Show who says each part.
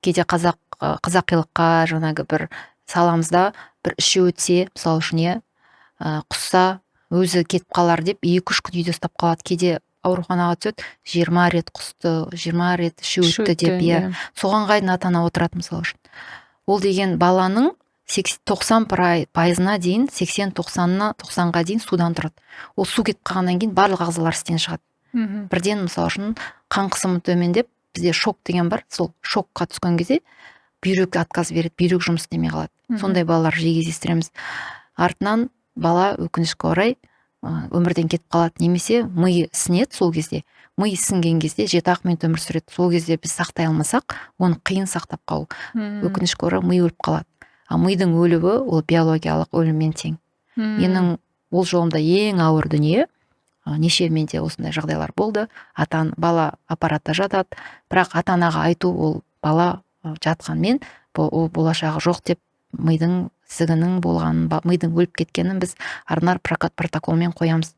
Speaker 1: кейде қазақилыққа жаңағы бір саламызда бір іші өтсе, мысалы үшін иә, құсса өзі кетіп қалар деп 2-3 күн үйде ұстап қалады. Кейде ауруханаға түседі, 20 рет құсты, 20 рет іші өтті деп, иә. Соған қайын ата ана отырады мысалы үшін. Ол деген баланың 90%-на дейін, 80-90-ға дейін судан тұрады. Ол су кетіп қалғаннан кейін барлық ағзалар істен шығады. Бірден мысалы үшін қан қысымы төмендеп, бізде шок деген бар, сол шокқа түскен кезде бүйрек отказ береді, бүйрек жұмыс істемей қалады. Сондай балалар жиі кездестіреміз. Артынан бала өкінішке орай өмірден кетіп қалады, немесе миы ісінеді. Сол кезде миы ісінген кезде 7-ақ минут өмір сүреді. Сол кезде біз сақтай алмасақ, оны қиын сақтап қалу. Өкінішке орай ми өліп қалады. А мидың өлуі ол биологиялық өліммен тең. Менің ол жолымда ең ауыр дүние, неше менде осындай жағдайлар болды. Бала аппаратта жатады, бірақ ата-анаға айту, ол бала жатқанмен ол болашағы жоқ деп, мидың ісігінің болғанын, мидың өліп кеткенін біз арнар протоколмен қоямыз.